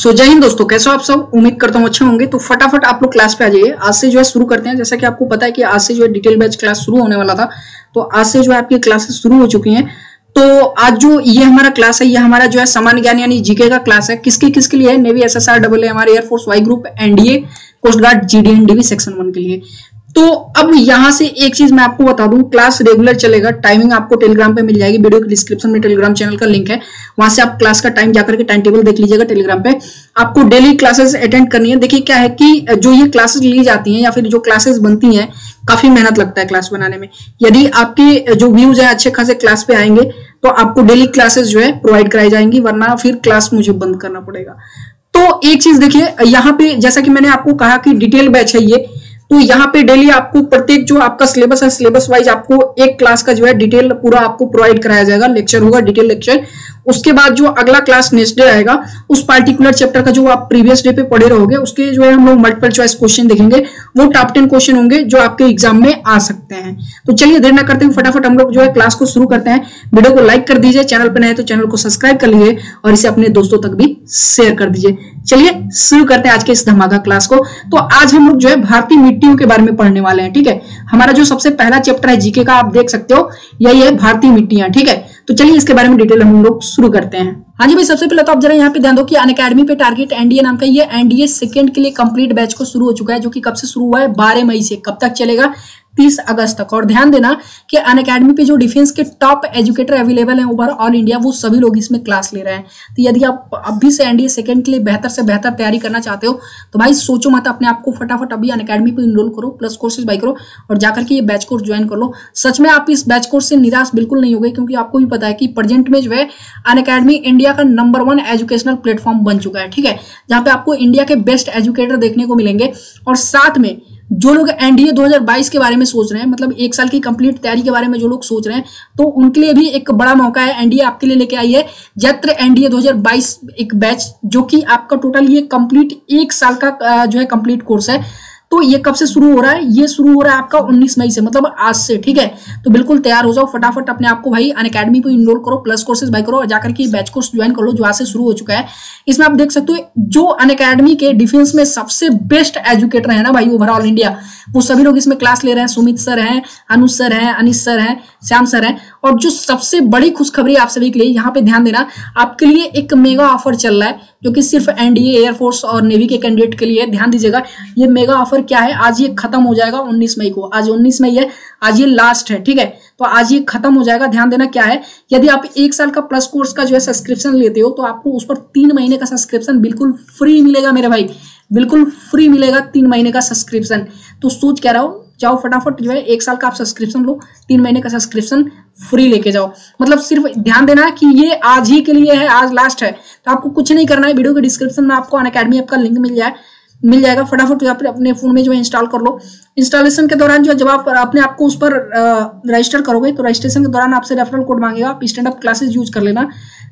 जय हिंद दोस्तों, कैसे हो आप सब। उम्मीद करता हूँ अच्छे होंगे। तो फटाफट आप लोग क्लास पे आ जाइए। आज से जो है शुरू करते हैं। जैसा कि आपको पता है कि आज से जो है डिटेल बैच क्लास शुरू होने वाला था, तो आज से जो है आपकी क्लासेस शुरू हो चुकी हैं। तो आज जो ये हमारा क्लास है, ये हमारा जो है सामान्य ज्ञान यानी जीके का क्लास है। किसके लिए है? नेवी, एसएसआर, डबल ए, हमारे air force, Y group, NDA, coast guard, GD, NDV section 1 के लिए। तो अब यहां से एक चीज मैं आपको बता दूं, क्लास रेगुलर चलेगा। टाइमिंग आपको टेलीग्राम पे मिल जाएगी। वीडियो के डिस्क्रिप्शन में टेलीग्राम चैनल का लिंक है, वहां से आप क्लास का टाइम जाकर के टाइम टेबल देख लीजिएगा। टेलीग्राम पे आपको डेली क्लासेस अटेंड करनी है। देखिए क्या है कि जो ये क्लासेस ली जाती हैं या फिर जो क्लासेस बनती हैं, काफी मेहनत लगता है क्लास बनाने में। यदि आपके जो व्यूज है अच्छे खासे क्लास पे आएंगे तो आपको डेली क्लासेस जो है प्रोवाइड कराई जाएंगी, वरना फिर क्लास मुझे बंद करना पड़ेगा। तो एक चीज देखिए, यहाँ पे जैसा कि मैंने आपको कहा कि डिटेल बैच है ये, तो यहाँ पे डेली आपको प्रत्येक जो आपका सिलेबस है, सिलेबस वाइज आपको एक क्लास का जो है डिटेल पूरा आपको प्रोवाइड कराया जाएगा। लेक्चर होगा, डिटेल लेक्चर। उसके बाद जो अगला क्लास नेक्स्ट डे आएगा, उस पार्टिकुलर चैप्टर का जो आप प्रीवियस डे पे पढ़े रहोगे, उसके जो है हम लोग मल्टीपल चॉइस क्वेश्चन देखेंगे। वो टॉप 10 क्वेश्चन होंगे जो आपके एग्जाम में आ सकते हैं। तो चलिए देर ना करते हुए फटाफट हम लोग जो है क्लास को शुरू करते हैं। वीडियो को लाइक कर दीजिए, चैनल पर नए तो चैनल को सब्सक्राइब कर लीजिए और इसे अपने दोस्तों तक भी शेयर कर दीजिए। चलिए शुरू करते हैं आज के इस धमाका क्लास को। तो आज हम लोग जो है भारतीय मिट्टियों के बारे में पढ़ने वाले हैं। ठीक है, हमारा जो सबसे पहला चैप्टर है जीके का, आप देख सकते हो, यही है भारतीय मिट्टियां। ठीक है, तो चलिए इसके बारे में डिटेल हम लोग शुरू करते हैं। हाँ जी भाई, सबसे पहले तो आप जरा यहाँ पे ध्यान दो कि अनअकैडमी पे टारगेट एनडीए नाम का ये एनडीए सेकंड के लिए कंप्लीट बैच को शुरू हो चुका है, जो कि कब से शुरू हुआ है? 12 मई से। कब तक चलेगा? 30 अगस्त तक। और ध्यान देना कि अनअकैडमी पे जो डिफेंस के टॉप एजुकेटर अवेलेबल हैं ओवर ऑल इंडिया, वो सभी लोग इसमें क्लास ले रहे हैं। तो यदि आप अभी से एनडीए सेकंड के लिए बेहतर से बेहतर तैयारी करना चाहते हो तो भाई सोचो मत, अपने आप को फटाफट अभी अनअकैडमी पे इनरोल करो, प्लस कोर्सेज बाय करो और जाकर के ये बैच कोर्स ज्वाइन कर लो। सच में आप इस बैच कोर्स से निराश बिल्कुल नहीं होगे, क्योंकि आपको भी पता है कि प्रेजेंट में जो है अनअकैडमी इंडिया का नंबर 1 एजुकेशनल प्लेटफॉर्म बन चुका है। ठीक है, जहां पे आपको इंडिया के बेस्ट एजुकेटर देखने को मिलेंगे। और साथ में जो लोग एनडीए 2022 के बारे में सोच रहे हैं, मतलब 1 साल की कंप्लीट तैयारी के बारे में जो लोग सोच रहे हैं, तो उनके लिए भी एक बड़ा मौका है। एनडीए आपके लिए लेके आई है जत्र एनडीए 2022 एक बैच, जो कि आपका टोटल ये कंप्लीट 1 साल का जो है कंप्लीट कोर्स है। तो ये कब से शुरू हो रहा है? ये शुरू हो रहा है आपका 19 मई से, मतलब आज से। ठीक है, तो बिल्कुल तैयार हो जाओ, फटाफट अपने आप को भाई अनअकैडमी पे इनरोल करो, प्लस कोर्सेज बाय करो और जाकर के बैच कोर्स ज्वाइन कर लो, जो आज से शुरू हो चुका है। इसमें आप देख सकते हो जो अनअकैडमी के डिफेंस में सबसे बेस्ट एजुकेटर है ना भाई ओवरऑल इंडिया, वो सभी लोग इसमें क्लास ले रहे हैं। सुमित सर हैं, अनुज सर हैं, अनिश सर हैं, श्याम सर हैं। और जो सबसे बड़ी खुशखबरी आप सभी के लिए, यहाँ पे ध्यान देना, आपके लिए एक मेगा ऑफर चल रहा है, जो कि सिर्फ एनडीए, एयरफोर्स और नेवी के कैंडिडेट के लिए। ध्यान दीजिएगा, ये मेगा ऑफर क्या है, आज ये खत्म हो जाएगा 19 मई को। आज 19 मई है, आज ये लास्ट है। ठीक है, तो आज ये खत्म हो जाएगा। ध्यान देना क्या है, यदि आप 1 साल का प्लस कोर्स का जो है सब्सक्रिप्शन लेते हो, तो आपको उस पर 3 महीने का सब्सक्रिप्शन बिल्कुल फ्री मिलेगा मेरे भाई, बिल्कुल फ्री मिलेगा 3 महीने का सब्सक्रिप्शन। तो सोच क्या रहा हो, जाओ फटाफट जो है 1 साल का आप सब्सक्रिप्शन लो, 3 महीने का सब्सक्रिप्शन फ्री लेके जाओ। मतलब सिर्फ ध्यान देना कि ये आज ही के लिए है, आज लास्ट है। तो आपको कुछ नहीं करना है, वीडियो के डिस्क्रिप्शन में आपको अनअकैडमी ऐप का लिंक मिल जाएगा। फटाफट यहाँ पर अपने फोन में जो है इंस्टॉल कर लो। इंस्टॉलेशन के दौरान जो जब आप अपने आप को उस पर रजिस्टर करोगे, तो रजिस्ट्रेशन के दौरान आपसे रेफरल कोड मांगेगा। आप स्टैंड अप क्लासेस यूज कर लेना,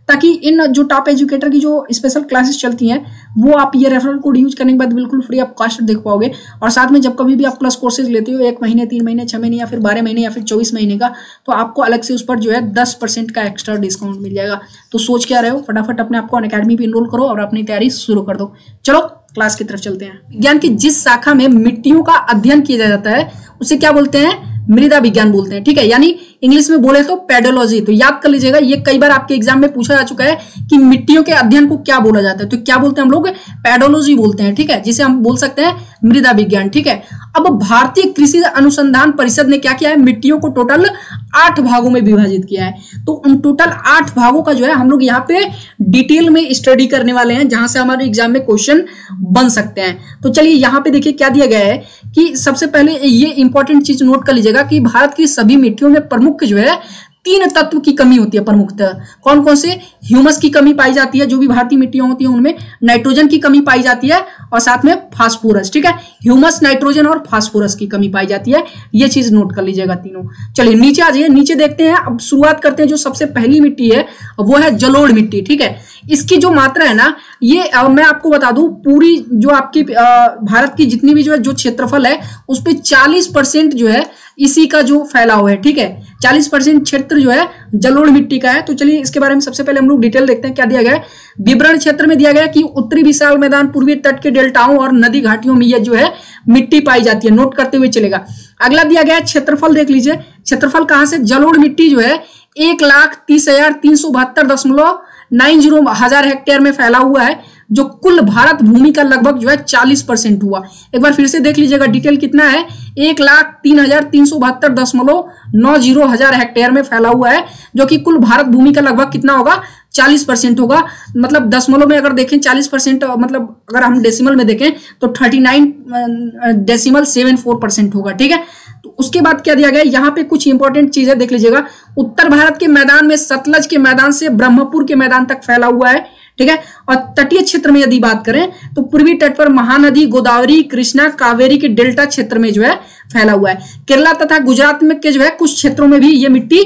ताकि इन जो टॉप एजुकेटर की जो स्पेशल क्लासेस चलती हैं, वो आप ये रेफरल कोड यूज करने के बाद बिल्कुल फ्री आप कॉस्ट देख पाओगे। और साथ में जब कभी भी आप प्लस कोर्सेज लेते हो, 1 महीने, 3 महीने, 6 महीने या फिर 12 महीने या फिर 24 महीने का, तो आपको अलग से उस पर जो है 10% का एक्स्ट्रा डिस्काउंट मिल जाएगा। तो सोच क्या रहे हो, फटाफट अपने आपको अनअकैडमी पे इनरोल करो और अपनी तैयारी शुरू कर दो। चलो क्लास की तरफ चलते हैं। विज्ञान की जिस शाखा में मिट्टियों का अध्ययन किया जाता है, उसे क्या बोलते हैं? मृदा विज्ञान बोलते हैं। ठीक है, यानी इंग्लिश में बोले तो पेडोलॉजी। तो याद कर लीजिएगा, ये कई बार आपके एग्जाम में पूछा जा चुका है कि मिट्टियों के अध्ययन को क्या बोला जाता है। तो क्या बोलते हैं हम लोग? पेडोलॉजी बोलते हैं। ठीक है, जिसे हम बोल सकते हैं मृदा विज्ञान। ठीक है, अब भारतीय कृषि अनुसंधान परिषद ने क्या किया है? मिट्टियों को टोटल 8 भागों में विभाजित किया है। तो उन टोटल 8 भागों का जो है हम लोग यहाँ पे डिटेल में स्टडी करने वाले हैं, जहां से हमारे एग्जाम में क्वेश्चन बन सकते हैं। तो चलिए यहाँ पे देखिए क्या दिया गया है कि सबसे पहले ये इंपॉर्टेंट चीज नोट कर लीजिएगा कि भारत की सभी मिट्टियों में प्रमुख जो है 3 तत्व की कमी होती है प्रमुखतः। कौन कौन से? ह्यूमस की कमी पाई जाती है, जो भी भारतीय मिट्टियां होती हैं उनमें नाइट्रोजन की कमी पाई जाती है, और साथ में फास्फोरस। ठीक है, ह्यूमस, नाइट्रोजन और फास्फोरस की कमी पाई जाती है। ये चीज नोट कर लीजिएगा तीनों। चलिए नीचे आ जाइए, नीचे देखते हैं। अब शुरुआत करते हैं। जो सबसे पहली मिट्टी है वो है जलोढ़ मिट्टी। ठीक है, इसकी जो मात्रा है ना, ये मैं आपको बता दूं, पूरी जो आपकी भारत की जितनी भी जो है जो क्षेत्रफल है, उस पर 40% जो है इसी का जो फैलाव है, ठीक है। 40% क्षेत्र जो है जलोढ़ मिट्टी का है। तो चलिए इसके बारे में सबसे पहले हम लोग डिटेल देखते हैं क्या दिया गया है। विवरण क्षेत्र में दिया गया है कि उत्तरी विशाल मैदान, पूर्वी तट के डेल्टाओं और नदी घाटियों में यह जो है मिट्टी पाई जाती है। नोट करते हुए चलेगा। अगला दिया गया है क्षेत्रफल, देख लीजिए क्षेत्रफल कहां से, जलोढ़ मिट्टी जो है 1,30,372.90 हेक्टेयर में फैला हुआ है, जो कुल भारत भूमि का लगभग जो है 40% हुआ। एक बार फिर से देख लीजिएगा डिटेल कितना है, 1,03,372.90 हेक्टेयर में फैला हुआ है, जो कि कुल भारत भूमि का लगभग कितना होगा, 40% होगा। मतलब दशमलव में अगर देखें 40%, मतलब अगर हम डेसिमल में देखें तो 39.74% होगा, ठीक है। तो उसके बाद क्या दिया गया, यहाँ पे कुछ इंपॉर्टेंट चीजें देख लीजिएगा। उत्तर भारत के मैदान में सतलज के मैदान से ब्रह्मपुर के मैदान तक फैला हुआ है, ठीक है। और तटीय क्षेत्र में यदि बात करें तो पूर्वी तट पर महानदी, गोदावरी, कृष्णा, कावेरी के डेल्टा क्षेत्र में जो है फैला हुआ है। केरला तथा गुजरात में के जो है कुछ क्षेत्रों में भी ये मिट्टी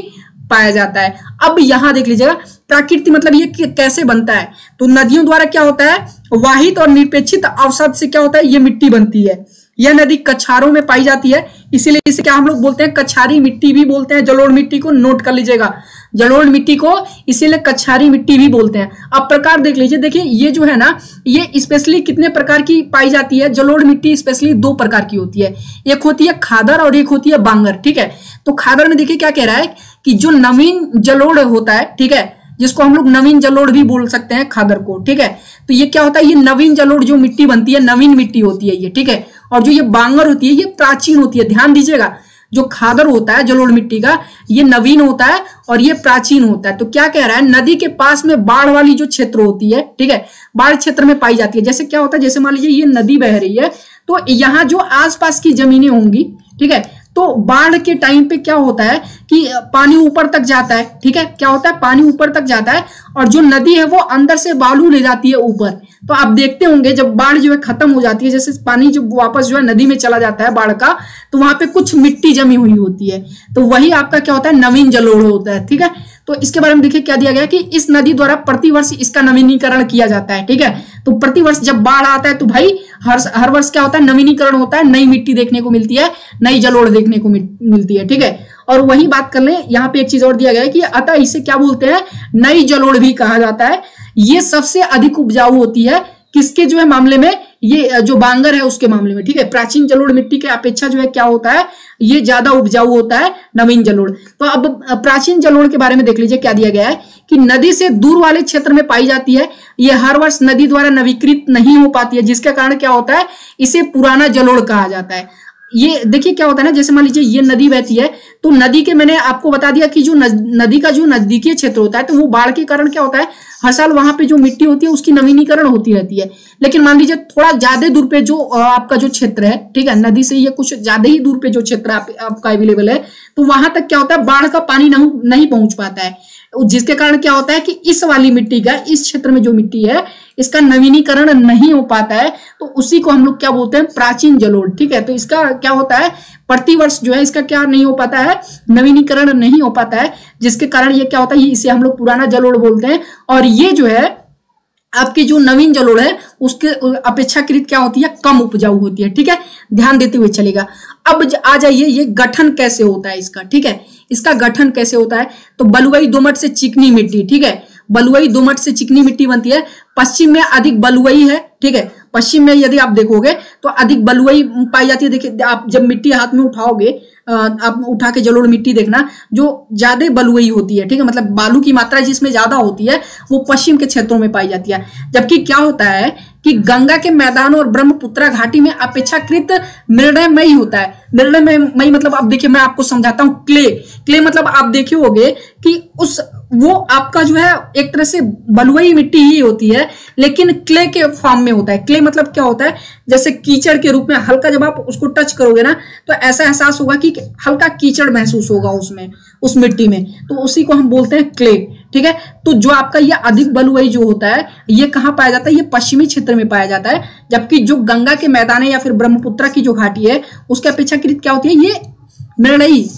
पाया जाता है। अब यहां देख लीजिएगा प्राकृतिक, मतलब ये कैसे बनता है, तो नदियों द्वारा क्या होता है, वाहित और निरपेक्षित अवसाद से क्या होता है, ये मिट्टी बनती है। यह नदी कछारों में पाई जाती है, इसीलिए इसे क्या हम लोग बोलते हैं, कछारी मिट्टी भी बोलते हैं। जलोढ़ मिट्टी को नोट कर लीजिएगा, जलोढ़ मिट्टी को इसीलिए कछारी मिट्टी भी बोलते हैं। अब प्रकार देख लीजिए, देखिए ये जो है ना, ये स्पेशली कितने प्रकार की पाई जाती है, जलोढ़ मिट्टी स्पेशली 2 प्रकार की होती है। एक होती है खादर और एक होती है बांगर, ठीक है। तो खादर में देखिए क्या कह रहा है कि जो नवीन जलोढ़ होता है, ठीक है, जिसको हम लोग नवीन जलोढ़ भी बोल सकते हैं खादर को, ठीक है। तो ये क्या होता है, ये नवीन जलोढ़ जो मिट्टी बनती है, नवीन मिट्टी होती है ये, ठीक है। और जो ये बांगर होती है ये प्राचीन होती है। ध्यान दीजिएगा, जो खादर होता है जलोढ़ मिट्टी का, ये नवीन होता है और ये प्राचीन होता है। तो क्या कह रहा है, नदी के पास में बाढ़ वाली जो क्षेत्र होती है, ठीक है, बाढ़ क्षेत्र में पाई जाती है। जैसे क्या होता है, जैसे मान लीजिए ये नदी बह रही है, तो यहाँ जो आसपास की जमीनें होंगी, ठीक है, तो बाढ़ के टाइम पे क्या होता है कि पानी ऊपर तक जाता है, ठीक है, क्या होता है, पानी ऊपर तक जाता है और जो नदी है वो अंदर से बालू ले जाती है ऊपर। तो आप देखते होंगे जब बाढ़ जो है खत्म हो जाती है, जैसे पानी जब वापस जो है नदी में चला जाता है बाढ़ का, तो वहां पे कुछ मिट्टी जमी हुई होती है, तो वही आपका क्या होता है, नवीन जलोढ़ होता है, ठीक है। तो इसके बारे में देखिए क्या दिया गया कि इस नदी द्वारा प्रतिवर्ष इसका नवीनीकरण किया जाता है, ठीक है। तो प्रतिवर्ष जब बाढ़ आता है तो भाई हर वर्ष क्या होता है, नवीनीकरण होता है, नई मिट्टी देखने को मिलती है, नई जलोढ़ देखने को मिलती है, ठीक है। और वही बात कर लें, यहाँ पे एक चीज और दिया गया है कि अतः इसे क्या बोलते हैं, नई जलोढ़ भी कहा जाता है। ये सबसे अधिक उपजाऊ होती है किसके जो है मामले में, ये जो बांगर है उसके मामले में, ठीक है। प्राचीन जलोढ़ मिट्टी के अपेक्षा जो है क्या होता है, ये ज्यादा उपजाऊ होता है नवीन जलोढ़। तो अब प्राचीन जलोढ़ के बारे में देख लीजिए क्या दिया गया है कि नदी से दूर वाले क्षेत्र में पाई जाती है। ये हर वर्ष नदी द्वारा नवीकृत नहीं हो पाती है, जिसके कारण क्या होता है, इसे पुराना जलोढ़ कहा जाता है। ये देखिए क्या होता है ना, जैसे मान लीजिए ये नदी बहती है, तो नदी के मैंने आपको बता दिया कि जो नदी का जो नजदीकी क्षेत्र होता है, तो वो बाढ़ के कारण क्या होता है, हर साल वहां पे जो मिट्टी होती है उसकी नवीनीकरण होती रहती है। लेकिन मान लीजिए थोड़ा ज्यादा दूर पे जो आपका जो क्षेत्र है, ठीक है, नदी से ये कुछ ज्यादा ही दूर पे जो क्षेत्र आपका अवेलेबल है, तो वहां तक क्या होता है, बाढ़ का पानी नहीं पहुंच पाता है, जिसके कारण क्या होता है कि इस वाली मिट्टी का, इस क्षेत्र में जो मिट्टी है, इसका नवीनीकरण नहीं हो पाता है। तो उसी को हम लोग क्या बोलते हैं, प्राचीन जलोढ़, ठीक है। तो इसका क्या होता है, प्रतिवर्ष जो है इसका क्या नहीं हो पाता है, नवीनीकरण नहीं हो पाता है, जिसके कारण ये क्या होता है, इसे हम लोग पुराना जलोढ़ बोलते हैं। और ये जो है आपकी जो नवीन जलोढ़ है उसके अपेक्षाकृत क्या होती है, कम उपजाऊ होती है, ठीक है। ध्यान देते हुए चलेगा। अब आ जाइए ये गठन कैसे होता है इसका, ठीक है। इसका गठन कैसे होता है, तो बलुई दोमट से चिकनी मिट्टी, ठीक है, बलुई दोमट से चिकनी मिट्टी बनती है। पश्चिम में अधिक बलुई है, ठीक है, पश्चिम में यदि आप देखोगे तो अधिक बलुई पाई जाती है। देखिए आप जब मिट्टी हाथ में उठाओगे, आप उठा के जलोढ़ मिट्टी देखना, जो ज्यादा बलुई होती है, ठीक है, मतलब बालू की मात्रा जिसमें ज्यादा होती है वो पश्चिम के क्षेत्रों में पाई जाती है। जबकि क्या होता है कि गंगा के मैदान और ब्रह्मपुत्रा घाटी में अपेक्षाकृत मृणमयी होता है। मृणमयी मतलब अब देखिए मैं आपको समझाता हूँ, क्ले मतलब आप देखे होंगे कि वो आपका जो है एक तरह से बलुई मिट्टी ही होती है, लेकिन क्ले के फॉर्म में होता है। क्ले मतलब क्या होता है, जैसे कीचड़ के रूप में, हल्का जब आप उसको टच करोगे ना तो ऐसा एहसास होगा कि हल्का कीचड़ महसूस होगा उसमें, उस मिट्टी में, तो उसी को हम बोलते हैं क्ले, ठीक है। तो जो आपका ये अधिक बलुई जो होता है ये कहाँ पाया जाता है, ये पश्चिमी क्षेत्र में पाया जाता है। जबकि जो गंगा के मैदान है या फिर ब्रह्मपुत्रा की जो घाटी है उसके अपेक्षाकृत क्या होती है, ये मृणमयी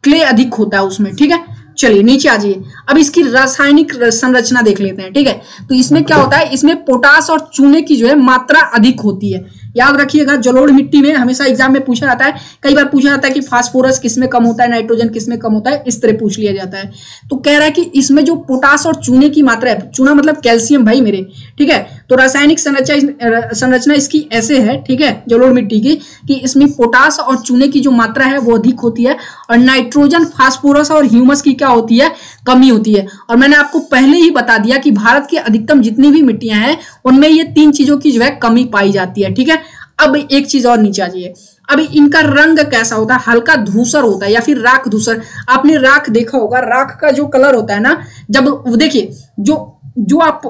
क्ले अधिक होता है उसमें, ठीक है। चलिए नीचे आ जाइए, अब इसकी रासायनिक संरचना देख लेते हैं, ठीक है। तो इसमें क्या होता है, इसमें पोटास और चूने की जो है मात्रा अधिक होती है, याद रखिएगा, जलोढ़ मिट्टी में हमेशा एग्जाम में पूछा जाता है, कई बार पूछा जाता है कि फास्फोरस किसमें कम होता है, नाइट्रोजन किसमें कम होता है, इस तरह पूछ लिया जाता है। तो कह रहा है कि इसमें जो पोटास और चूने की मात्रा है, चूना मतलब कैल्शियम भाई मेरे, ठीक है, तो रासायनिक संरचना इसकी ऐसे है, ठीक है, जलोढ़ मिट्टी की, कि इसमें पोटास और चूने की जो मात्रा है वो अधिक होती है, और नाइट्रोजन, फास्फोरस और ह्यूमस की क्या होती है, कमी होती है। और मैंने आपको पहले ही बता दिया कि भारत की अधिकतम जितनी भी मिट्टियां हैं उनमें ये 3 चीजों की जो है कमी पाई जाती है, ठीक है। अब एक चीज और नीचे आ जाइए, अब इनका रंग कैसा होता है, हल्का धूसर होता है या फिर राख धूसर। आपने राख देखा होगा, राख का जो कलर होता है ना, जब देखिए जो आप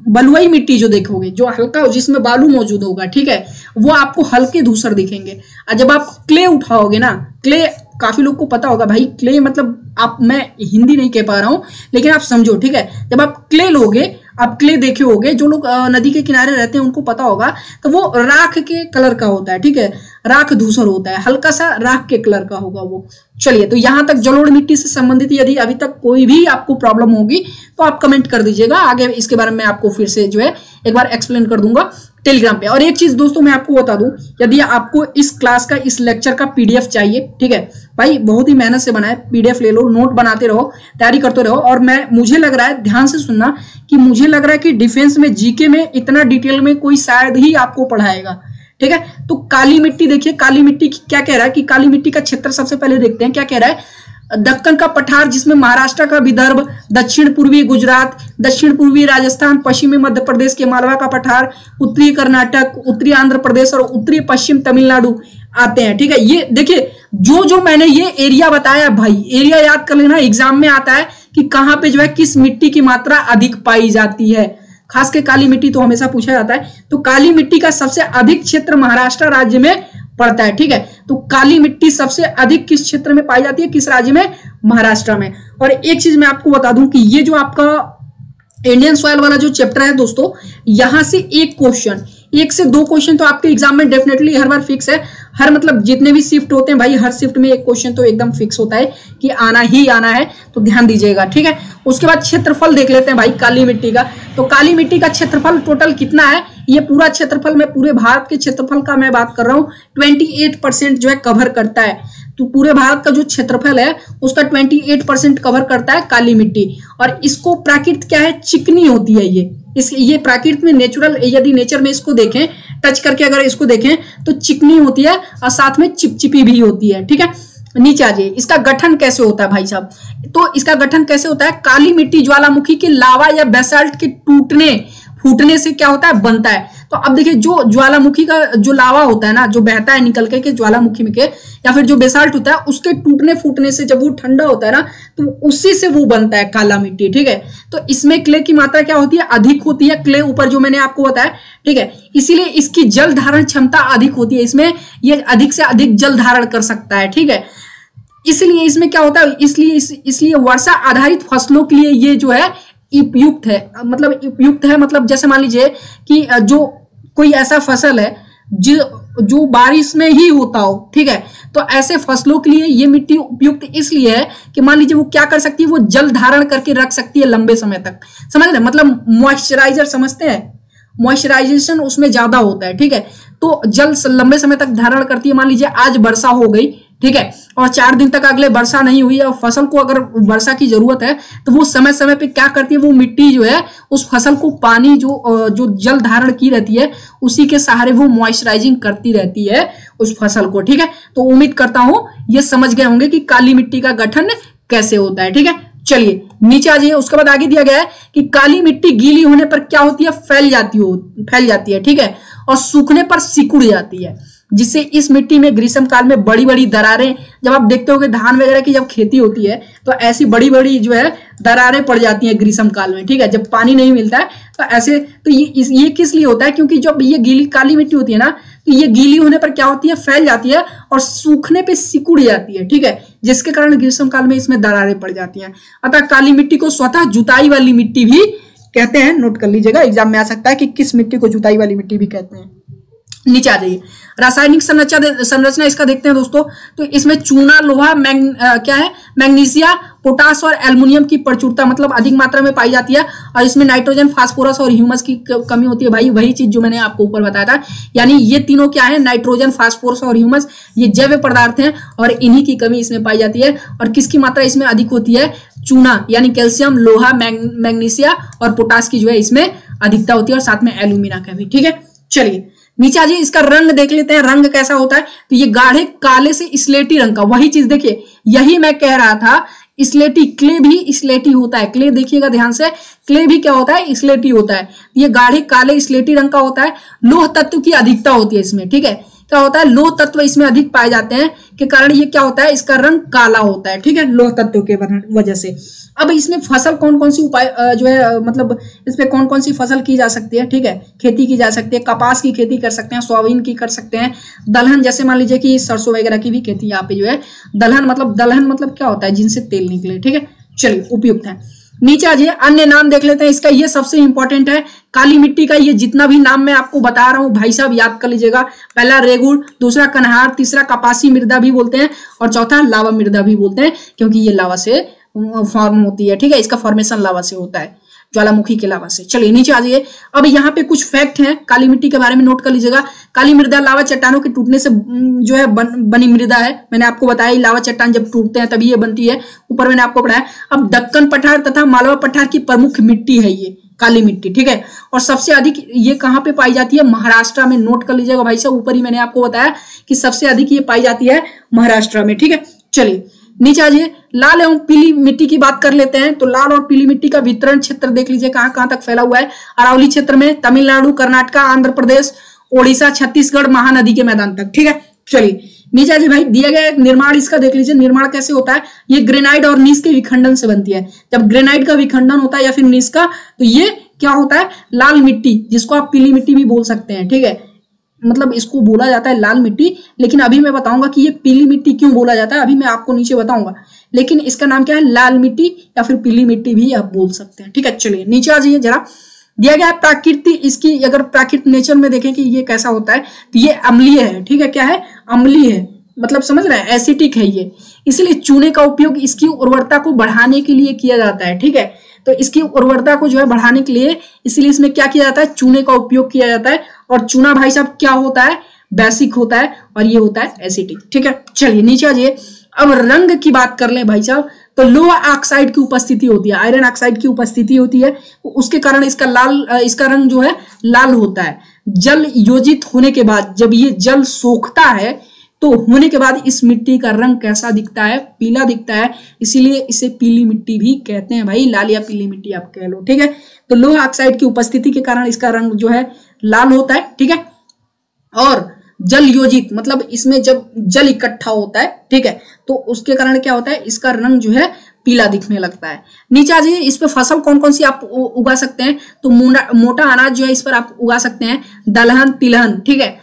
बलुई मिट्टी जो देखोगे, जो हल्का जिसमें बालू मौजूद होगा, ठीक है, वो आपको हल्के धूसर दिखेंगे। और जब आप क्ले उठाओगे ना, क्ले काफी लोग को पता होगा भाई, क्ले मतलब मैं हिंदी नहीं कह पा रहा हूं लेकिन आप समझो, ठीक है, जब आप क्ले लोगे, आप क्ले देखे होगे, जो लोग नदी के किनारे रहते हैं उनको पता होगा, तो वो राख के कलर का होता है, ठीक है, राख धूसर होता है, हल्का सा राख के कलर का होगा वो। चलिए, तो यहां तक जलोढ़ मिट्टी से संबंधित यदि अभी तक कोई भी आपको प्रॉब्लम होगी तो आप कमेंट कर दीजिएगा, आगे इसके बारे में आपको फिर से जो है एक बार एक्सप्लेन कर दूंगा टेलीग्राम पे। और एक चीज दोस्तों मैं आपको बता दूं, यदि आपको इस क्लास का, इस लेक्चर का पीडीएफ चाहिए, ठीक है भाई, बहुत ही मेहनत से बना है, पीडीएफ ले लो, नोट बनाते रहो, तैयारी करते रहो। और मुझे लग रहा है, ध्यान से सुनना, कि मुझे लग रहा है कि डिफेंस में, जीके में इतना डिटेल में कोई शायद ही आपको पढ़ाएगा, ठीक है। तो काली मिट्टी देखिए, काली मिट्टी क्या कह रहा है कि काली मिट्टी का क्षेत्र सबसे पहले देखते हैं क्या कह रहा है। दक्कन का पठार, जिसमें महाराष्ट्र का विदर्भ, दक्षिण पूर्वी गुजरात, दक्षिण पूर्वी राजस्थान, पश्चिमी मध्य प्रदेश के मालवा का पठार, उत्तरी कर्नाटक, उत्तरी आंध्र प्रदेश और उत्तरी पश्चिम तमिलनाडु आते हैं, ठीक है। ये देखिए, जो मैंने ये एरिया बताया भाई, एरिया याद कर लेना, एग्जाम में आता है कि कहां पे जो है किस मिट्टी की मात्रा अधिक पाई जाती है। खास के काली मिट्टी तो हमेशा पूछा जाता है। तो काली मिट्टी का सबसे अधिक क्षेत्र महाराष्ट्र राज्य में पड़ता है, ठीक है। तो काली मिट्टी सबसे अधिक किस क्षेत्र में पाई जाती है, किस राज्य में, महाराष्ट्र में। और एक चीज मैं आपको बता दूं कि ये जो आपका इंडियन सॉइल वाला जो चैप्टर है दोस्तों, यहां से 1 से 2 क्वेश्चन तो आपके एग्जाम में डेफिनेटली हर बार फिक्स है। हर मतलब जितने भी शिफ्ट होते हैं भाई, हर शिफ्ट में 1 क्वेश्चन तो एकदम फिक्स होता है कि आना ही आना है, तो ध्यान दीजिएगा, ठीक है। उसके बाद क्षेत्रफल देख लेते हैं भाई काली मिट्टी का। तो काली मिट्टी का क्षेत्रफल टोटल कितना है, ये पूरा क्षेत्रफल, मैं पूरे भारत के क्षेत्रफल का मैं बात कर रहा हूँ, 28% जो है कवर करता है। तो पूरे भारत का जो क्षेत्रफल है उसका 28% कवर करता है काली मिट्टी। और इसको प्राकृत क्या है, चिकनी होती है ये प्राकृत में नेचुरल, यदि नेचर में इसको देखें, टच करके अगर इसको देखें तो चिकनी होती है और साथ में चिपचिपी भी होती है, ठीक है। नीचे आ जाइए, इसका गठन कैसे होता है भाई साहब। तो इसका गठन कैसे होता है, काली मिट्टी ज्वालामुखी के लावा या बेसाल्ट के टूटने फूटने से क्या होता है, बनता है। तो अब देखिए, जो ज्वालामुखी का जो लावा होता है ना, जो बहता है निकल के ज्वालामुखी में के, या फिर जो बेसाल्ट होता है, उसके टूटने फूटने से जब वो ठंडा होता है ना, तो उसी से वो बनता है काला मिट्टी, ठीक है। तो इसमें क्ले की मात्रा क्या होती है, अधिक होती है, क्ले ऊपर जो मैंने आपको बताया, ठीक है। इसीलिए इसकी जल धारण क्षमता अधिक होती है, इसमें ये अधिक से अधिक जल धारण कर सकता है, ठीक है। इसलिए इसमें क्या होता है, इसलिए वर्षा आधारित फसलों के लिए ये जो है उपयुक्त है। मतलब उपयुक्त है मतलब जैसे मान लीजिए कि जो कोई ऐसा फसल है जो बारिश में ही होता हो, ठीक है, तो ऐसे फसलों के लिए ये मिट्टी उपयुक्त इसलिए है कि मान लीजिए वो क्या कर सकती है, वो जल धारण करके रख सकती है लंबे समय तक, समझ रहे, मतलब मॉइस्चराइजर समझते हैं, मॉइस्चराइजेशन उसमें ज्यादा होता है, ठीक है। तो जल लंबे समय तक धारण करती है। मान लीजिए आज वर्षा हो गई, ठीक है, और 4 दिन तक अगले वर्षा नहीं हुई और फसल को अगर वर्षा की जरूरत है, तो वो समय समय पे क्या करती है, वो मिट्टी जो है उस फसल को पानी जो जल धारण की रहती है, उसी के सहारे वो मॉइस्चराइजिंग करती रहती है उस फसल को, ठीक है। तो उम्मीद करता हूं ये समझ गए होंगे कि काली मिट्टी का गठन कैसे होता है, ठीक है। चलिए नीचे आ जाइए, उसके बाद आगे दिया गया है कि काली मिट्टी गीली होने पर क्या होती है, फैल जाती है, ठीक है, और सूखने पर सिकुड़ जाती है, जिससे इस मिट्टी में ग्रीष्म काल में बड़ी बड़ी दरारें, जब आप देखते होगे धान वगैरह की जब खेती होती है तो ऐसी बड़ी बड़ी जो है दरारें पड़ जाती हैं ग्रीष्म काल में, ठीक है, जब पानी नहीं मिलता है तो ऐसे। तो ये किस लिए होता है, क्योंकि जब ये गीली काली मिट्टी होती है ना, तो ये गीली होने पर क्या होती है, फैल जाती है और सूखने पे सिकुड़ जाती है, ठीक है, जिसके कारण ग्रीष्म काल में इसमें दरारें पड़ जाती हैं। अतः काली मिट्टी को स्वतः जुताई वाली मिट्टी भी कहते हैं, नोट कर लीजिएगा, एग्जाम में आ सकता है कि किस मिट्टी को जुताई वाली मिट्टी भी कहते हैं। नीचे आ जाइए, रासायनिक संरचना इसका देखते हैं दोस्तों। तो इसमें चूना, लोहा, क्या है, मैग्नीशिया, पोटास और एल्युमिनियम की प्रचुरता मतलब अधिक मात्रा में पाई जाती है। और इसमें नाइट्रोजन, फास्फोरस और ह्यूमस की कमी होती है। भाई वही चीज जो मैंने आपको ऊपर बताया था, यानी ये तीनों क्या है, नाइट्रोजन, फास्फोरस और ह्यूमस, ये जैव पदार्थ हैं और इन्हीं की कमी इसमें पाई जाती है। और किसकी मात्रा इसमें अधिक होती है, चूना यानी कैल्शियम, लोहा, मैग्नीशिया और पोटास की जो है इसमें अधिकता होती है, और साथ में एल्यूमिना का भी। ठीक है, चलिए नीचे आ जाइए, इसका रंग देख लेते हैं, रंग कैसा होता है। तो ये गाढ़े काले से स्लेटी रंग का, वही चीज देखिए, यही मैं कह रहा था, स्लेटी, क्ले भी स्लेटी होता है। क्ले देखिएगा ध्यान से, क्ले भी क्या होता है, स्लेटी होता है। ये गाढ़े काले स्लेटी रंग का होता है। लौह तत्व की अधिकता होती है इसमें। ठीक है, क्या होता है, लौह तत्व इसमें अधिक पाए जाते हैं के कारण ये क्या होता है, इसका रंग काला होता है। ठीक है, लौह तत्व के वजह से। अब इसमें फसल कौन कौन सी उपाय जो है, मतलब इस पे कौन कौन सी फसल की जा सकती है। ठीक है, खेती की जा सकती है, कपास की खेती कर सकते हैं, सोयाबीन की कर सकते हैं, दलहन जैसे मान लीजिए कि सरसों वगैरह की भी खेती यहाँ पे जो है। दलहन मतलब क्या होता है, जिनसे तेल निकले। ठीक है, चलिए उपयुक्त है। नीचे आ जाइए, अन्य नाम देख लेते हैं इसका, ये सबसे इंपॉर्टेंट है। काली मिट्टी का ये जितना भी नाम मैं आपको बता रहा हूं भाई साहब याद कर लीजिएगा। पहला रेगुड़, दूसरा कन्हार, तीसरा कपासी मृदा भी बोलते हैं, और चौथा लावा मृदा भी बोलते हैं, क्योंकि ये लावा से फॉर्म होती है। ठीक है, इसका फॉर्मेशन लावा से होता है, ज्वालामुखी के लावा से। चलिए नीचे आ जाइए, अब यहाँ पे कुछ फैक्ट हैं काली मिट्टी के बारे में, नोट कर लीजिएगा। काली मृदा लावा चट्टानों के टूटने से जो है बनी मृदा है। मैंने आपको बताया लावा चट्टान जब टूटते हैं तभी ये बनती है, ऊपर मैंने आपको पढ़ाया। अब दक्कन पठार तथा मालवा पठार की प्रमुख मिट्टी है ये काली मिट्टी। ठीक है, और सबसे अधिक ये कहाँ पे पाई जाती है, महाराष्ट्र में। नोट कर लीजिएगा भाई साहब, ऊपर ही मैंने आपको बताया कि सबसे अधिक ये पाई जाती है महाराष्ट्र में। ठीक है, चलिए नीचे आ जाइए, लाल एवं पीली मिट्टी की बात कर लेते हैं। तो लाल और पीली मिट्टी का वितरण क्षेत्र देख लीजिए कहां कहां तक फैला हुआ है। अरावली क्षेत्र में, तमिलनाडु, कर्नाटका, आंध्र प्रदेश, ओडिशा, छत्तीसगढ़, महानदी के मैदान तक। ठीक है, चलिए नीचे आ जाइए भाई, दिया गया निर्माण इसका देख लीजिए, निर्माण कैसे होता है। ये ग्रेनाइट और नीस के विखंडन से बनती है। जब ग्रेनाइट का विखंडन होता है या फिर नीस का, तो ये क्या होता है, लाल मिट्टी, जिसको आप पीली मिट्टी भी बोल सकते हैं। ठीक है, मतलब इसको बोला जाता है लाल मिट्टी, लेकिन अभी मैं बताऊंगा कि ये पीली मिट्टी क्यों बोला जाता है, अभी मैं आपको नीचे बताऊंगा। लेकिन इसका नाम क्या है, लाल मिट्टी या फिर पीली मिट्टी भी आप बोल सकते हैं। ठीक है, चलिए नीचे आ जाइए जरा, दिया गया है प्रकृति, इसकी अगर प्राकृतिक नेचर में देखें कि ये कैसा होता है, तो ये अम्लीय है। ठीक है, क्या है, अम्लीय है, मतलब समझ रहे हैं, एसिडिक है ये। इसलिए चूने का उपयोग इसकी उर्वरता को बढ़ाने के लिए किया जाता है। ठीक है, तो इसकी उर्वरता को जो है बढ़ाने के लिए, इसलिए इसमें क्या किया जाता है, चूने का उपयोग किया जाता है। और चूना भाई साहब क्या होता है, बेसिक होता है, और ये होता है एसिडिक। ठीक है, चलिए नीचे आ जाइए, अब रंग की बात कर लें भाई साहब, तो लोहा ऑक्साइड की उपस्थिति होती है, आयरन ऑक्साइड की उपस्थिति होती है, उसके कारण इसका रंग जो है लाल होता है। जल योजित होने के बाद, जब ये जल सोखता है तो होने के बाद इस मिट्टी का रंग कैसा दिखता है, पीला दिखता है, इसीलिए इसे पीली मिट्टी भी कहते हैं भाई, लाल या पीली मिट्टी आप कह लो। ठीक है, तो लोहा ऑक्साइड की उपस्थिति के कारण इसका रंग जो है लाल होता है। ठीक है, और जल योजित मतलब इसमें जब जल इकट्ठा होता है, ठीक है, तो उसके कारण क्या होता है, इसका रंग जो है पीला दिखने लगता है। नीचे आ जाइए, इस पे फसल कौन कौन सी आप उगा सकते हैं, तो मोटा अनाज जो है इस पर आप उगा सकते हैं, दलहन, तिलहन। ठीक है,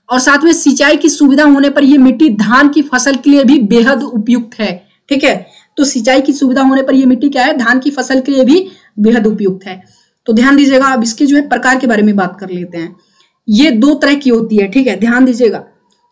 और साथ में सिंचाई की सुविधा होने पर यह मिट्टी धान की फसल के लिए भी बेहद उपयुक्त है। ठीक है, तो सिंचाई की सुविधा होने पर यह मिट्टी क्या है, धान की फसल के लिए भी बेहद उपयुक्त है। तो ध्यान दीजिएगा, अब इसके जो है प्रकार के बारे में बात कर लेते हैं। ये दो तरह की होती है। ठीक है, ध्यान दीजिएगा,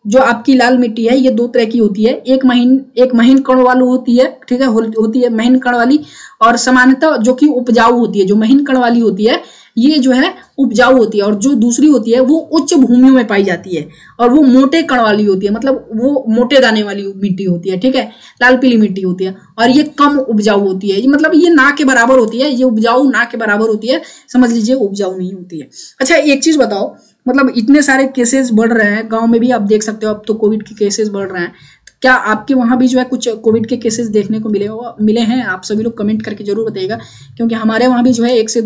जो आपकी लाल मिट्टी है ये दो तरह की होती है, एक महीन कण वाली होती है। ठीक है, होती है महीन कण वाली, और सामान्यतः जो कि उपजाऊ होती है, जो महीन कण वाली होती है ये जो है उपजाऊ होती है, और जो दूसरी होती है वो उच्च भूमियों में पाई जाती है, और वो मोटे कण वाली होती है, मतलब वो मोटे दाने वाली मिट्टी होती है। ठीक है, लाल पीली मिट्टी होती है, और ये कम उपजाऊ होती है, मतलब ये ना के बराबर होती है, ये उपजाऊ ना के बराबर होती है, समझ लीजिए उपजाऊ नहीं होती है। अच्छा एक चीज बताओ, मतलब इतने सारे केसेस बढ़ रहे हैं गांव में भी, आप देख सकते हो अब तो कोविड के केसेस बढ़ रहे हैं, तो क्या आपके वहां भी जो है कुछ कोविड के केसेस देखने को मिले हैं? आप सभी लोग कमेंट करके जरूर बताइएगा, क्योंकि हमारे वहां भी जो है 1 से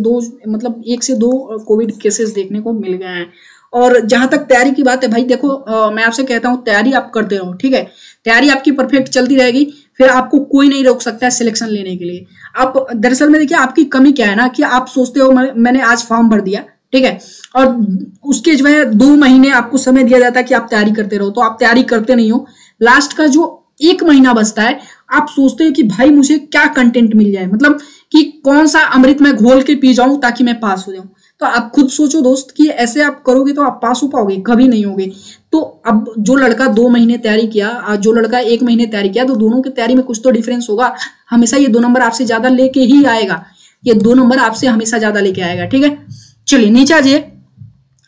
2 कोविड केसेस देखने को मिल गए हैं। और जहां तक तैयारी की बात है भाई, देखो मैं आपसे कहता हूँ तैयारी आप करते रहो। ठीक है, तैयारी आपकी परफेक्ट चलती रहेगी, फिर आपको कोई नहीं रोक सकता है सिलेक्शन लेने के लिए। आप दरअसल में देखिए आपकी कमी क्या है ना, कि आप सोचते हो मैंने आज फॉर्म भर दिया, ठीक है, और उसके जो है 2 महीने आपको समय दिया जाता है कि आप तैयारी करते रहो, तो आप तैयारी करते नहीं हो। लास्ट का जो 1 महीना बचता है, आप सोचते हो कि भाई मुझे क्या कंटेंट मिल जाए, मतलब कि कौन सा अमृत मैं घोल के पी जाऊं ताकि मैं पास हो जाऊं। तो आप खुद सोचो दोस्त कि ऐसे आप करोगे तो आप पास हो पाओगे? कभी नहीं होगे। तो अब जो लड़का 2 महीने तैयारी किया, जो लड़का 1 महीने तैयारी किया, तो दोनों की तैयारी में कुछ तो डिफरेंस होगा। हमेशा ये 2 नंबर आपसे ज्यादा लेके ही आएगा, ये 2 नंबर आपसे हमेशा ज्यादा लेके आएगा। ठीक है, चलिए नीचे आ जाइए।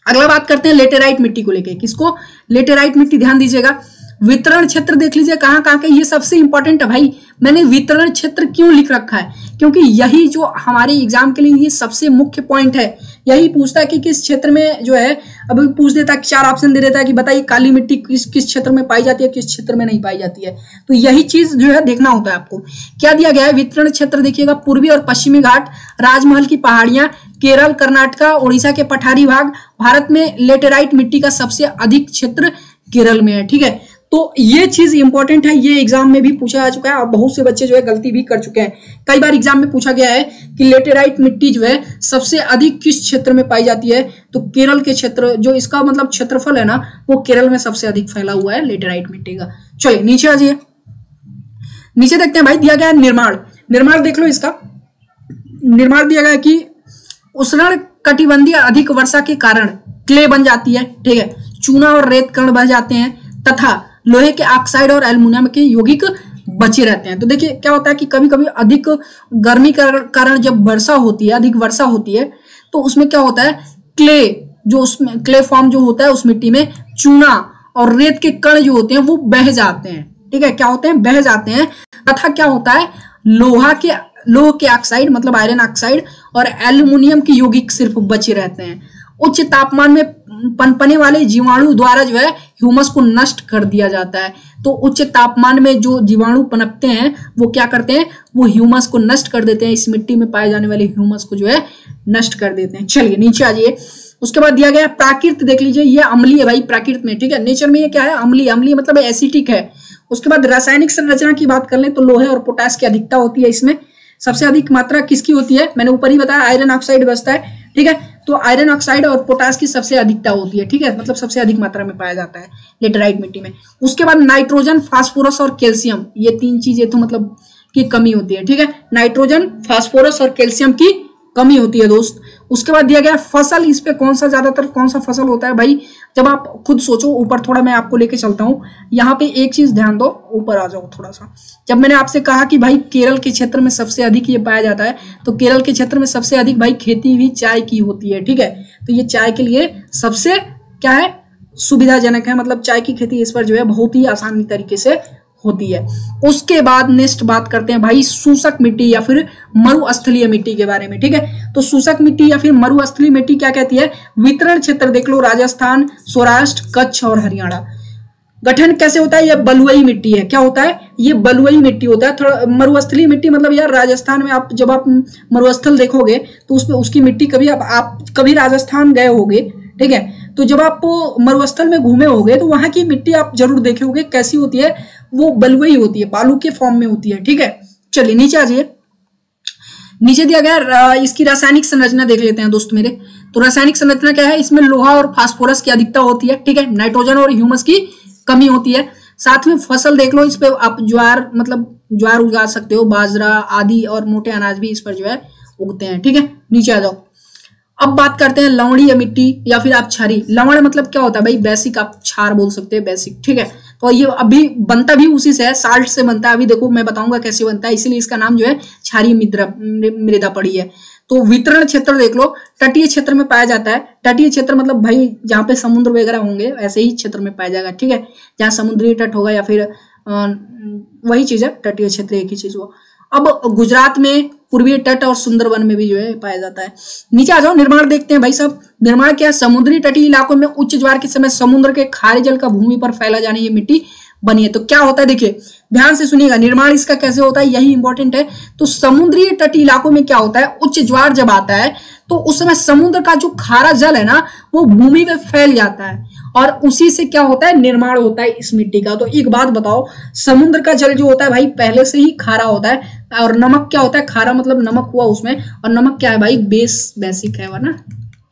अगला बात करते हैं लेटेराइट मिट्टी को लेके। किसको? लेटेराइट मिट्टी। ध्यान दीजिएगा, वितरण क्षेत्र देख लीजिए कहां कहां के, ये सबसे इंपॉर्टेंट है भाई। मैंने वितरण क्षेत्र क्यों लिख रखा है? क्योंकि यही जो हमारे एग्जाम के लिए ये सबसे मुख्य पॉइंट है। यही पूछता है कि किस क्षेत्र में जो है, अभी पूछ देता है, 4 ऑप्शन दे देता है कि बताइए काली मिट्टी किस किस क्षेत्र में पाई जाती है, किस क्षेत्र में नहीं पाई जाती है। तो यही चीज जो है देखना होता है आपको। क्या दिया गया है? वितरण क्षेत्र देखिएगा, पूर्वी और पश्चिमी घाट, राजमहल की पहाड़ियां, केरल, कर्नाटका, उड़ीसा के पठारी भाग। भारत में लेटेराइट मिट्टी का सबसे अधिक क्षेत्र केरल में है। ठीक है, तो ये चीज इंपॉर्टेंट है, ये एग्जाम में भी पूछा जा चुका है और बहुत से बच्चे जो है गलती भी कर चुके हैं। कई बार एग्जाम में पूछा गया है कि लेटेराइट मिट्टी जो है सबसे अधिक किस क्षेत्र में पाई जाती है, तो केरल के क्षेत्र, जो इसका मतलब क्षेत्रफल है ना, वो केरल में सबसे अधिक फैला हुआ है लेटेराइट मिट्टी का। चलिए नीचे आ जाइए। नीचे देखते हैं भाई, दिया गया है निर्माण। निर्माण देख लो इसका। निर्माण दिया गया कि उष्ण कटिबंधीय अधिक वर्षा के कारण क्ले बन जाती है। ठीक है, चूना और रेत कण बह जाते हैं तथा लोहे के ऑक्साइड और एल्युमिनियम के यौगिक बचे रहते हैं। तो देखिए क्या होता है कि कभी कभी अधिक गर्मी के कारण जब वर्षा होती है, अधिक वर्षा होती है, तो उसमें क्या होता है, क्ले, जो उसमें क्ले फॉर्म जो होता है उस मिट्टी में चूना और रेत के कण जो होते हैं वो बह जाते हैं। ठीक है, क्या होते हैं? बह जाते हैं। तथा क्या होता है, लोह के ऑक्साइड मतलब आयरन ऑक्साइड और एल्युमिनियम के यौगिक सिर्फ बचे रहते हैं। उच्च तापमान में पनपने वाले जीवाणु द्वारा जो है ह्यूमस को नष्ट कर दिया जाता है। तो उच्च तापमान में जो जीवाणु पनपते हैं वो क्या करते हैं, वो ह्यूमस को नष्ट कर देते हैं। इस मिट्टी में पाए जाने वाले ह्यूमस को जो है नष्ट कर देते हैं। चलिए नीचे आ जाइए। उसके बाद दिया गया प्राकृत देख लीजिए, ये अम्लीय है भाई प्राकृत में। ठीक है, नेचर में ये क्या है, अम्लीय। अम्लीय मतलब एसिटिक है। उसके बाद रासायनिक संरचना की बात कर लें तो लोहे और पोटास की अधिकता होती है इसमें। सबसे अधिक मात्रा किसकी होती है? मैंने ऊपर ही बताया, आयरन ऑक्साइड बचता है। ठीक है, तो आयरन ऑक्साइड और पोटास की सबसे अधिकता होती है। ठीक है, मतलब सबसे अधिक मात्रा में पाया जाता है लेटेराइट मिट्टी में। उसके बाद नाइट्रोजन, फास्फोरस और कैल्शियम, ये 3 चीजें तो मतलब की कमी होती है। ठीक है, नाइट्रोजन, फास्फोरस और कैल्शियम की कमी होती है दोस्त। उसके बाद दिया गया फसल। इस पे कौन सा ज्यादातर कौन सा फसल होता है भाई? जब आप खुद सोचो, ऊपर थोड़ा मैं आपको लेके चलता हूँ। यहाँ पे एक चीज ध्यान दो, ऊपर आ जाओ थोड़ा सा। जब मैंने आपसे कहा कि भाई केरल के क्षेत्र में सबसे अधिक ये पाया जाता है, तो केरल के क्षेत्र में सबसे अधिक भाई खेती भी चाय की होती है। ठीक है, तो ये चाय के लिए सबसे क्या है, सुविधाजनक है। मतलब चाय की खेती इस पर जो है बहुत ही आसानी तरीके से होती है। उसके बाद नेक्स्ट बात करते हैं भाई शुष्क मिट्टी या फिर मरुस्थलीय मिट्टी के बारे में। ठीक है, तो शुष्क मिट्टी या फिर मरुस्थलीय मिट्टी क्या कहती है? वितरण क्षेत्र देख लो, राजस्थान, सौराष्ट्र, कच्छ और हरियाणा। गठन कैसे होता है? ये बलुई मिट्टी है। क्या होता है? ये बलुई मिट्टी होता है। थोड़ा मरुस्थलीय मिट्टी मतलब यार राजस्थान में आप जब आप मरुस्थल देखोगे तो उसमें उसकी मिट्टी कभी आप कभी राजस्थान गए होगे। ठीक है, तो जब आप मरुस्थल में घूमे होगे तो वहां की मिट्टी आप जरूर देखे होगे कैसी होती है, वो बलुई होती है, बालू के फॉर्म में होती है। ठीक है, चलिए नीचे आ जाइए। नीचे दिया गया इसकी रासायनिक संरचना देख लेते हैं दोस्त मेरे। तो रासायनिक संरचना क्या है? इसमें लोहा और फास्फोरस की अधिकता होती है। ठीक है, नाइट्रोजन और ह्यूमस की कमी होती है। साथ में फसल देख लो, इस पे आप ज्वार मतलब ज्वार उगा सकते हो, बाजरा आदि और मोटे अनाज भी इस पर जो है उगते हैं। ठीक है, नीचे आ जाओ। अब बात करते हैं लवणीय मिट्टी या फिर आप क्षारीय। लवण मतलब क्या होता है भाई? बेसिक, आप क्षार बोल सकते हैं, बेसिक। ठीक है, तो ये अभी बनता भी उसी से है, साल्ट से बनता है। अभी देखो मैं बताऊंगा कैसे बनता है, इसीलिए इसका नाम जो है क्षारीय मृदा पड़ी है। तो वितरण क्षेत्र देख लो, तटीय क्षेत्र में पाया जाता है। तटीय क्षेत्र मतलब भाई जहाँ पे समुद्र वगैरह होंगे ऐसे ही क्षेत्र में पाया जाएगा। ठीक है, जहाँ समुद्री तट होगा या फिर वही चीज है, तटीय क्षेत्र एक ही चीज हुआ। अब गुजरात में पूर्वी तट और सुंदरवन में भी जो है पाया जाता है। नीचे आ जाओ, निर्माण देखते हैं भाई साहब। निर्माण क्या है? समुद्री तटीय इलाकों में उच्च ज्वार के समय समुद्र के खारे जल का भूमि पर फैला जाने ये मिट्टी बनी है। तो क्या होता है देखिए, ध्यान से सुनिएगा, निर्माण इसका कैसे होता है यही इंपॉर्टेंट है। तो समुद्री तटीय इलाकों में क्या होता है, उच्च ज्वार जब आता है तो उस समय समुद्र का जो खारा जल है ना वो भूमि में फैल जाता है और उसी से क्या होता है, निर्माण होता है इस मिट्टी का। तो एक बात बताओ, समुद्र का जल जो होता है भाई पहले से ही खारा होता है और नमक क्या होता है, खारा मतलब नमक हुआ उसमें, और नमक क्या है भाई, बेसिक है वरना।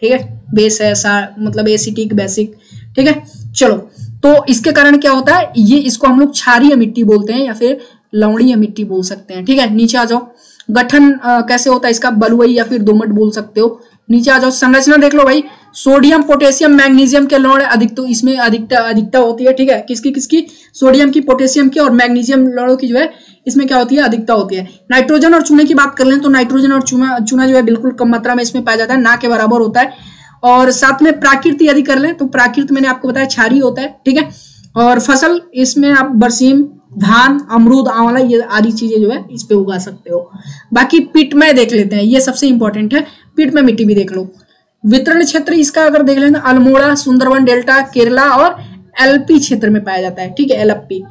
ठीक है, बेस है मतलब एसिटिक बेसिक। ठीक है, चलो, तो इसके कारण क्या होता है, ये इसको हम लोग क्षारीय मिट्टी बोलते हैं या फिर लवणीय मिट्टी बोल सकते हैं। ठीक है, नीचे आ जाओ। गठन कैसे होता है इसका, बलुई या फिर दोमट बोल सकते हो, नीचे आ जाओ, संरचना देख लो भाई, सोडियम पोटेशियम मैग्नीशियम के लौड़ अधिक, तो इसमें अधिकता होती है, ठीक है, किसकी किसकी, सोडियम की, पोटेशियम की और मैग्नीशियम लौड़ों की जो है इसमें क्या होती है, अधिकता होती है। नाइट्रोजन और चूने की बात कर लें तो नाइट्रोजन और चूना जो है बिल्कुल कम मात्रा में इसमें पाया जाता है, ना के बराबर होता है। और साथ में प्राकृत यदि कर लें तो प्राकृत मैंने आपको बताया क्षारीय होता है, ठीक है। और फसल इसमें आप बरसीम, धान, अमरूद, आंवला, ये आदि चीजें जो है इस पे उगा सकते हो। बाकी पिटमय देख लेते हैं, ये सबसे इंपॉर्टेंट है, पिटमय मिट्टी भी देख लो। वितरण क्षेत्र इसका अगर देख लें तो अल्मोड़ा, सुंदरवन डेल्टा, केरला और एलपी क्षेत्र में पाया जाता है, ठीक है, एलपी।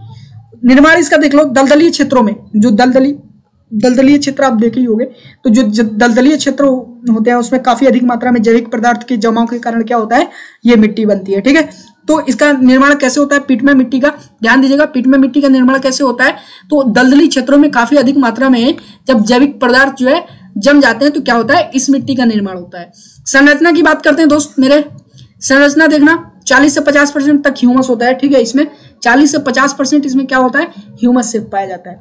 निर्माण इसका देख लो, दलदलीय क्षेत्रों में, जो दलदलीय क्षेत्र आप देखे ही होंगे, तो जो दलदलीय क्षेत्र होते हैं उसमें काफी अधिक मात्रा में जैविक पदार्थ के जमाव के कारण क्या होता है, ये मिट्टी बनती है, ठीक है। तो इसका निर्माण कैसे होता है, पिटमय मिट्टी का ध्यान दीजिएगा, पिटमय मिट्टी का निर्माण कैसे होता है, तो दलदली क्षेत्रों में काफी अधिक मात्रा में जब जैविक पदार्थ जो है जम जाते हैं तो क्या होता है, इस मिट्टी का निर्माण होता है। संरचना की बात करते हैं दोस्त मेरे, संरचना देखना 40 से 50% तक ह्यूमस होता है, ठीक है, इसमें 40 से 50% इसमें क्या होता है, ह्यूमस से पाया जाता है।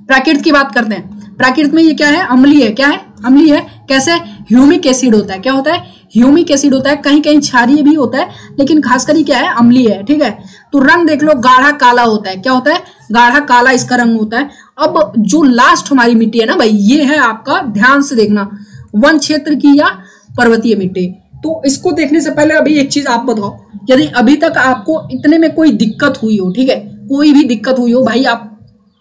प्राकृत की बात करते हैं, प्राकृत में ये क्या है, अम्लीय है, क्या है, अम्लीय है, कैसे, ह्यूमिक एसिड होता है, क्या होता है, ह्यूमिक एसिड होता है, कहीं कहीं क्षारीय भी होता है, लेकिन खासकर क्या है, अम्लीय है, ठीक है। तो रंग देख लो, गाढ़ा काला होता है, क्या होता है, गाढ़ा काला इसका रंग होता है। अब जो लास्ट हमारी मिट्टी है ना भाई, ये है आपका, ध्यान से देखना, वन क्षेत्र की या पर्वतीय मिट्टी। तो इसको देखने से पहले अभी एक चीज आप बताओ, यदि अभी तक आपको इतने में कोई दिक्कत हुई हो, ठीक है, कोई भी दिक्कत हुई हो भाई, आप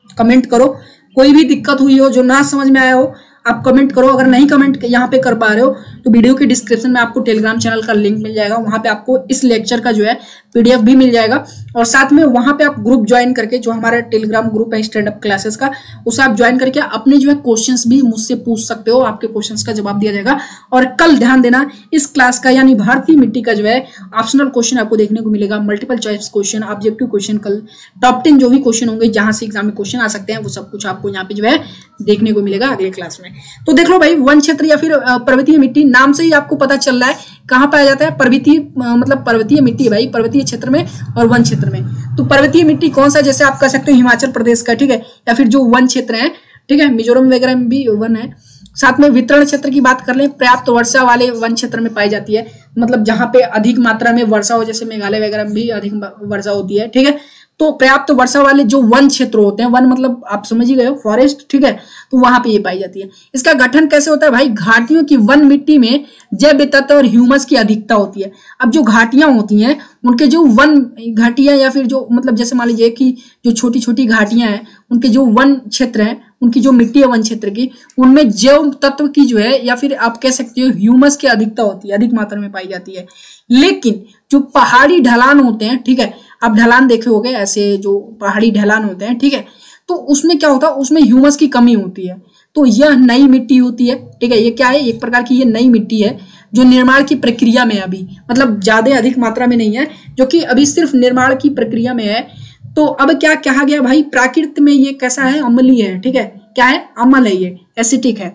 कमेंट करो, कोई भी दिक्कत हुई हो, जो ना समझ में आया हो आप कमेंट करो। अगर नहीं कमेंट यहाँ पे कर पा रहे हो तो वीडियो के डिस्क्रिप्शन में आपको टेलीग्राम चैनल का लिंक मिल जाएगा, वहां पे आपको इस लेक्चर का जो है पीडीएफ भी मिल जाएगा। और साथ में वहां पे आप ग्रुप ज्वाइन करके, जो हमारा टेलीग्राम ग्रुप है स्टैंड अप क्लासेस का, उसे आप ज्वाइन करके अपने जो है क्वेश्चंस भी मुझसे पूछ सकते हो, आपके क्वेश्चंस का जवाब दिया जाएगा। और कल ध्यान देना, इस क्लास का यानी भारतीय मिट्टी का जो है ऑप्शनल क्वेश्चन आपको देखने को मिलेगा, multiple choice question, objective question, कल टॉप 10 जो भी क्वेश्चन होंगे जहां से एग्जाम में क्वेश्चन आ सकते हैं, वो सब कुछ आपको यहाँ पे जो है देखने को मिलेगा अगले क्लास में। तो देख लो भाई, वन क्षेत्र या फिर पर्वतीय मिट्टी, नाम से ही आपको पता चल रहा है कहाँ पाया जाता है, पर्वतीय, मतलब पर्वतीय मिट्टी भाई, पर्वतीय क्षेत्र में और वन क्षेत्र में। तो पर्वतीय मिट्टी कौन सा, जैसे आप कह सकते हो हिमाचल प्रदेश का, ठीक है, या फिर जो वन क्षेत्र है, ठीक है, मिजोरम वगैरह में भी वन है। साथ में वितरण क्षेत्र की बात कर लें, पर्याप्त वर्षा वाले वन क्षेत्र में पाई जाती है, मतलब जहां पे अधिक मात्रा में वर्षा हो, जैसे मेघालय वगैरह में भी अधिक वर्षा होती है, ठीक है। तो पर्याप्त वर्षा वाले जो वन क्षेत्र होते हैं, वन मतलब आप समझ ही गए हो, फॉरेस्ट, ठीक है, तो वहां पे ये पाई जाती है। इसका गठन कैसे होता है भाई, घाटियों की वन मिट्टी में जैव तत्व और ह्यूमस की अधिकता होती है। अब जो घाटियां होती हैं, उनके जो वन घाटियां या फिर जो मतलब जैसे मान लीजिए कि जो छोटी छोटी घाटियां हैं, उनके जो वन क्षेत्र हैं, उनकी जो मिट्टी है वन क्षेत्र की, उनमें जैव तत्व की जो है या फिर आप कह सकते हो ह्यूमस की अधिकता होती है, अधिक मात्रा में पाई जाती है। लेकिन जो पहाड़ी ढलान होते हैं, ठीक है, आप ढलान देखे होंगे, ऐसे जो पहाड़ी ढलान होते हैं, ठीक है, तो उसमें क्या होता है, उसमें ह्यूमस की कमी होती है। तो यह नई मिट्टी होती है, ठीक है, ये क्या है, एक प्रकार की ये नई मिट्टी है जो निर्माण की प्रक्रिया में अभी, मतलब ज्यादा अधिक मात्रा में नहीं है, जो कि अभी सिर्फ निर्माण की प्रक्रिया में है। तो अब क्या कहा गया भाई, प्राकृत में ये कैसा है, अम्लीय है, ठीक है, क्या है, अम्ल है, ये एसिटिक है,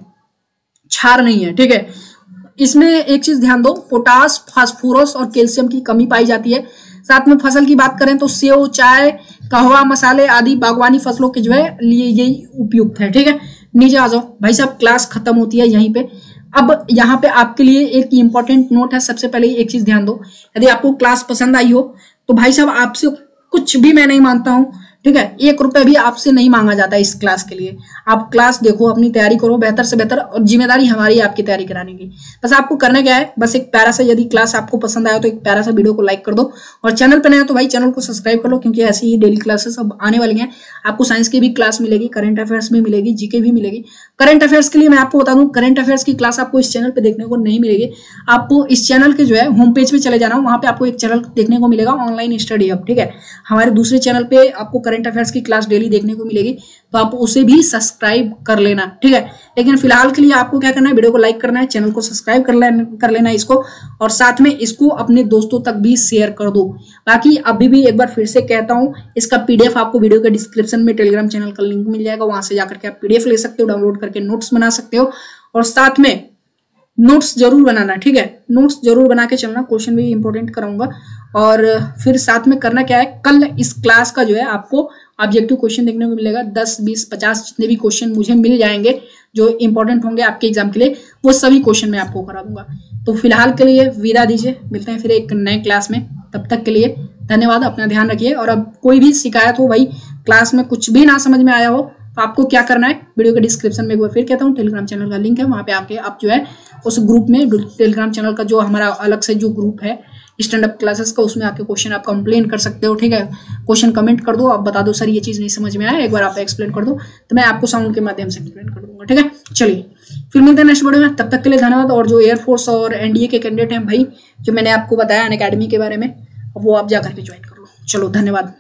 क्षार नहीं है, ठीक है। इसमें एक चीज ध्यान दो, पोटास, फास्फोरस और कैल्शियम की कमी पाई जाती है। साथ में फसल की बात करें तो सेव, चाय, कहवा, मसाले आदि बागवानी फसलों के जो है लिए यही उपयुक्त है, ठीक है। नीचे आ जाओ भाई साहब, क्लास खत्म होती है यहीं पे। अब यहाँ पे आपके लिए एक इंपॉर्टेंट नोट है, सबसे पहले एक चीज ध्यान दो, यदि आपको क्लास पसंद आई हो तो भाई साहब आपसे कुछ भी मैं नहीं मानता हूँ, ठीक है, 1 रुपया भी आपसे नहीं मांगा जाता इस क्लास के लिए। आप क्लास देखो, अपनी तैयारी करो बेहतर से बेहतर, और जिम्मेदारी हमारी है आपकी तैयारी कराने की। बस आपको करना क्या है, बस एक प्यारा सा, यदि क्लास आपको पसंद आया तो एक प्यारा सा वीडियो को लाइक कर दो, और चैनल पर नया तो भाई चैनल को सब्सक्राइब कर लो, क्योंकि ऐसी ही डेली क्लासेस अब आने वाली हैं। आपको साइंस की भी क्लास मिलेगी, करंट अफेयर्स भी मिलेगी, जीके भी मिलेगी। करंट अफेयर्स के लिए मैं आपको बता दूं, करंट अफेयर्स की क्लास आपको इस चैनल पे देखने को नहीं मिलेगी। आपको इस चैनल के जो है होम पेज पे चले जाना, वहां पे आपको एक चैनल देखने को मिलेगा, ऑनलाइन स्टडी हब, ठीक है। हमारे दूसरे चैनल पे आपको करंट अफेयर्स की क्लास डेली देखने को मिलेगी, तो आप उसे भी सब्सक्राइब कर लेना, ठीक है। लेकिन फिलहाल के लिए आपको क्या करना है, वीडियो को लाइक करना है, चैनल को सब्सक्राइब कर लेना इसको, और साथ में इसको अपने दोस्तों तक भी शेयर कर दो। बाकी अभी भी एक बार फिर से कहता हूं, इसका पीडीएफ आपको वीडियो के डिस्क्रिप्शन में टेलीग्राम चैनल का लिंक मिल जाएगा, वहां से जाकर के आप पीडीएफ ले सकते हो, डाउनलोड करके नोट्स बना सकते हो। और साथ में नोट्स जरूर बनाना, ठीक है, नोट्स जरूर बना के चलना, क्वेश्चन भी इंपॉर्टेंट कराऊंगा। और फिर साथ में करना क्या है, कल इस क्लास का जो है आपको ऑब्जेक्टिव क्वेश्चन देखने को मिलेगा, 10, 20, 50 जितने भी क्वेश्चन मुझे मिल जाएंगे, जो इंपॉर्टेंट होंगे आपके एग्जाम के लिए, वो सभी क्वेश्चन मैं आपको करा दूंगा। तो फिलहाल के लिए विदा दीजिए, मिलते हैं फिर एक नए क्लास में। तब तक के लिए धन्यवाद, अपना ध्यान रखिए। और अब कोई भी शिकायत हो भाई, क्लास में कुछ भी ना समझ में आया हो, तो आपको क्या करना है, वीडियो के डिस्क्रिप्शन में एक बार फिर कहता हूँ टेलीग्राम चैनल का लिंक है, वहाँ पे आके आप जो है उस ग्रुप में, टेलीग्राम चैनल का जो हमारा अलग से जो ग्रुप है स्टैंड अप क्लासेस का, उसमें आके क्वेश्चन आप कंप्लेन कर सकते हो। ठीक है, क्वेश्चन कमेंट कर दो, आप बता दो सर ये चीज़ नहीं समझ में आया, एक बार आप एक्सप्लेन कर दो, तो मैं आपको साउंड के माध्यम से एक्सप्लेन कर दूंगा। ठीक है, चलिए फिर मिलते हैं नेक्स्ट वीडियो में, तब तक के लिए धन्यवाद। और जो एयरफोर्स और एनडीए के कैंडिडेट हैं भाई, जो मैंने आपको बताया अनअकैडमी के बारे में, वो आप जा करके ज्वाइन कर लो। चलो धन्यवाद।